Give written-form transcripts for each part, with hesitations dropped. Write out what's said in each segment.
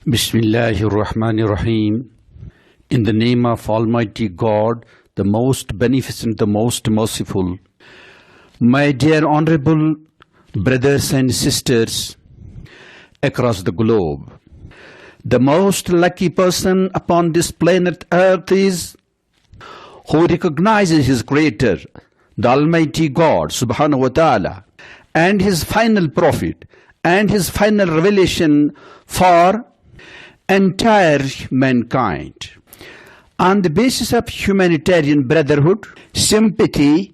Bismillahirrahmanirrahim. In the name of Almighty God, the most beneficent, the most merciful. My dear honorable brothers and sisters across the globe, the most lucky person upon this planet Earth is who recognizes his Creator, the Almighty God, Subhanahu wa Ta'ala, and his final prophet and his final revelation for entire mankind. On the basis of humanitarian brotherhood, sympathy,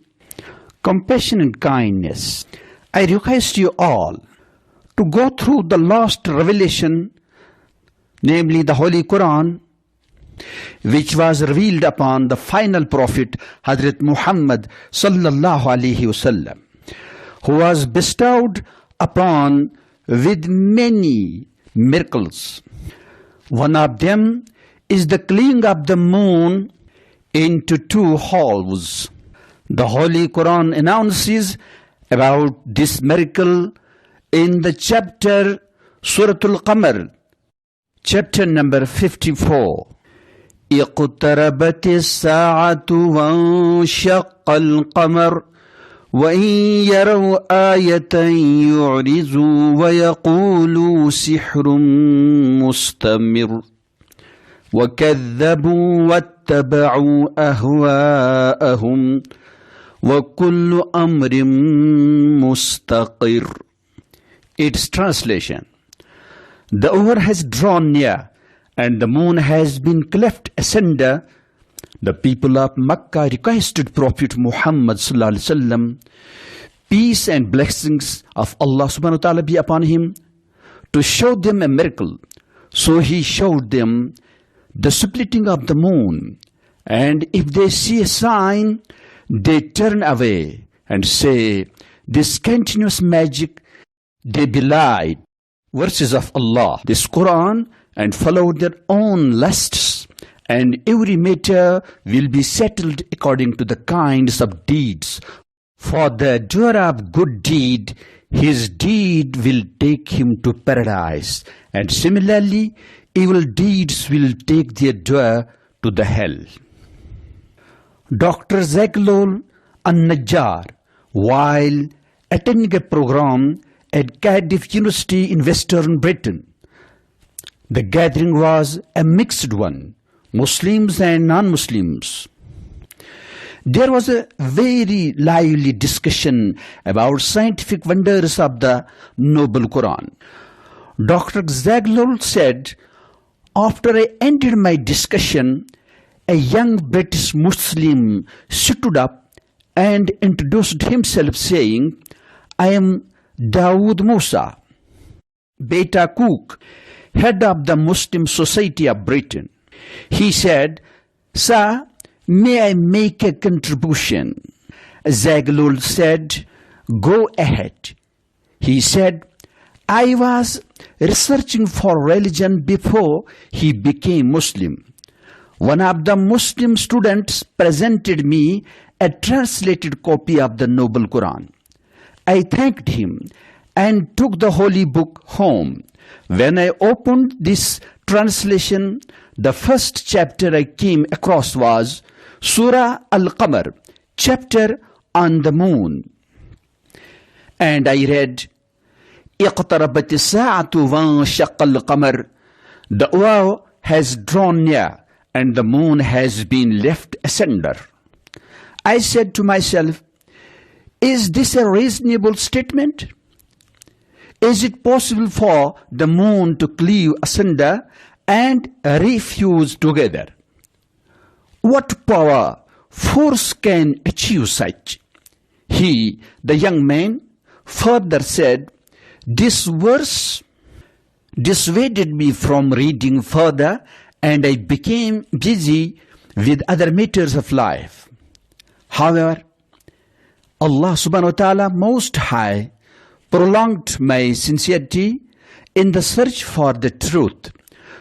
compassion and kindness, I request you all to go through the last revelation, namely the Holy Quran, which was revealed upon the final prophet Hazrat Muhammad sallallahu alaihi wasallam, who was bestowed upon with many miracles. One of them is the cleaning of the moon into two halves. The Holy Quran announces about this miracle in the chapter Surah Al-Qamar, chapter number 54. اقتربت الساعة وانشق القمر وإن يروا آية يعرضوا ويقولوا سحر مستمر وكذبوا واتبعوا أهواءهم وكل أمر مستقر. Its translation: the hour has drawn near and the moon has been cleft asunder. The people of Makkah requested Prophet Muhammad sallallahu alaihi wasallam, peace and blessings of Allah subhanahu wa ta'ala be upon him, to show them a miracle. So he showed them the splitting of the moon, and if they see a sign, they turn away and say, this continuous magic. They belied verses of Allah, this Quran, and followed their own lusts, and every matter will be settled according to the kinds of deeds. For the doer of good deed, his deed will take him to paradise, and similarly, evil deeds will take their doer to the hell. Dr. Zaghloul An-Najjar, while attending a program at Cardiff University in Western Britain, the gathering was a mixed one, Muslims and non-Muslims. There was a very lively discussion about scientific wonders of the Noble Quran. Dr. Zaghloul said, after I ended my discussion, a young British Muslim stood up and introduced himself saying, I am Dawood Musa, Beta Cook, head of the Muslim Society of Britain. He said, Sir, may I make a contribution? Zaghloul said, go ahead. He said, I was researching for religion before he became Muslim. One of the Muslim students presented me a translated copy of the Noble Quran. I thanked him and took the holy book home. When I opened this translation, the first chapter I came across was Surah Al-Qamar, chapter on the moon. And I read, اقتربت الساعة وانشق القمر. The hour has drawn near and the moon has been left asunder. I said to myself, is this a reasonable statement? Is it possible for the moon to cleave asunder and refuse together? What power, force can achieve such? He, the young man, further said, this verse dissuaded me from reading further and I became busy with other matters of life. However, Allah subhanahu wa ta'ala most high prolonged my sincerity in the search for the truth.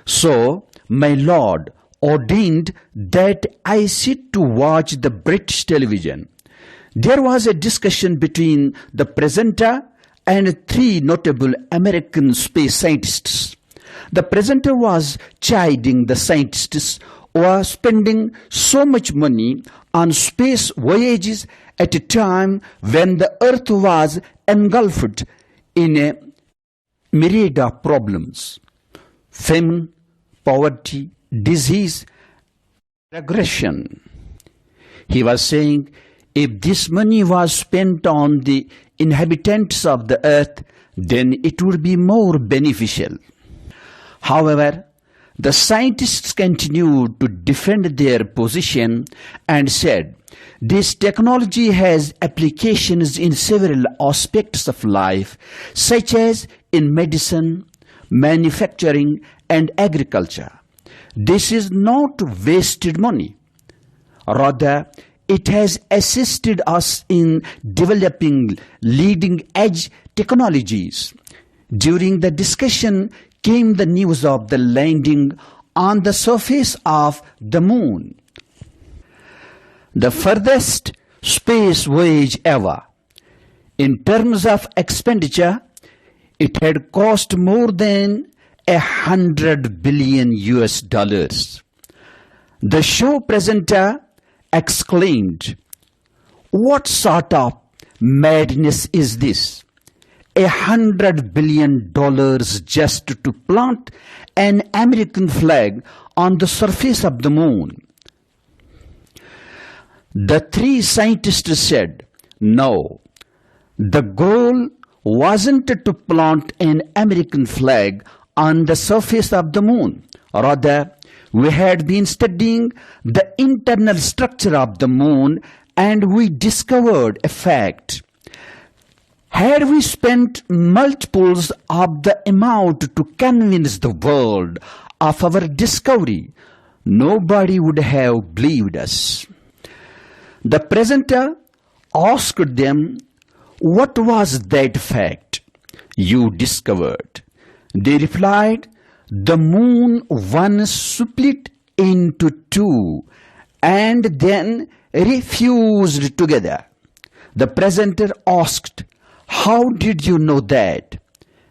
So my Lord ordained that I sit to watch the British television. There was a discussion between the presenter and three notable American space scientists. The presenter was chiding the scientists who are spending so much money on space voyages at a time when the Earth was engulfed in a myriad of problems: famine, poverty, disease, aggression. He was saying, if this money was spent on the inhabitants of the earth, then it would be more beneficial. However, the scientists continued to defend their position and said, this technology has applications in several aspects of life, such as in medicine, manufacturing, and agriculture. This is not wasted money. Rather, it has assisted us in developing leading-edge technologies. During the discussion came the news of the landing on the surface of the moon, the furthest space voyage ever. In terms of expenditure, it had cost more than $100 billion. The show presenter exclaimed, "What sort of madness is this? $100 billion just to plant an American flag on the surface of the moon." The three scientists said, no, the goal wasn't to plant an American flag on the surface of the moon. Rather, we had been studying the internal structure of the moon and we discovered a fact. Had we spent multiples of the amount to convince the world of our discovery, nobody would have believed us. The presenter asked them, what was that fact you discovered? They replied, the moon once split into two and then refused together. The presenter asked, how did you know that?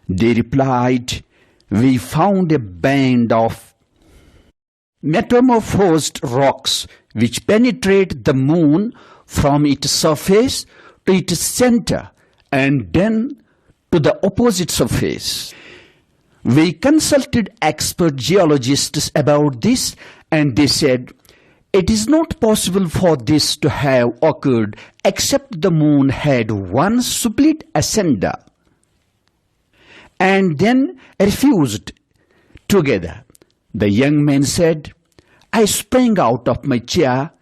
They replied, we found a band of metamorphosed rocks which penetrate the moon from its surface to its center and then to the opposite surface. We consulted expert geologists about this and they said, it is not possible for this to have occurred except the moon had once split asunder and then refused together. The young man said, I sprang out of my chair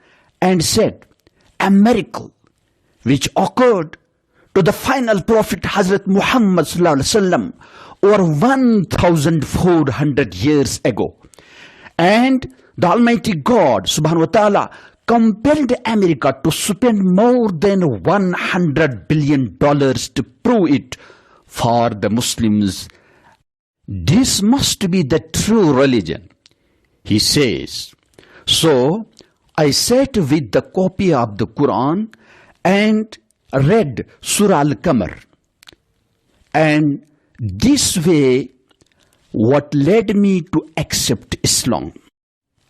and said, a miracle which occurred to the final prophet Hazrat Muhammad over 1,400 years ago. And the Almighty God subhanahu wa ta'ala compelled America to spend more than $100 billion to prove it for the Muslims. This must be the true religion, he says. So I sat with the copy of the Quran and read Surah Al-Qamar. And this way, what led me to accept Islam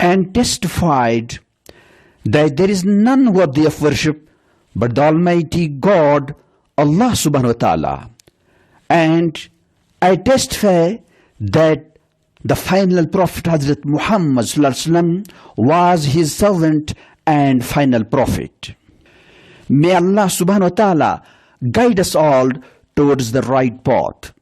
and testified that there is none worthy of worship but the Almighty God, Allah subhanahu wa ta'ala. And I testify that the final prophet Hazrat Muhammad was his servant and final prophet. May Allah subhanahu wa ta'ala guide us all towards the right path.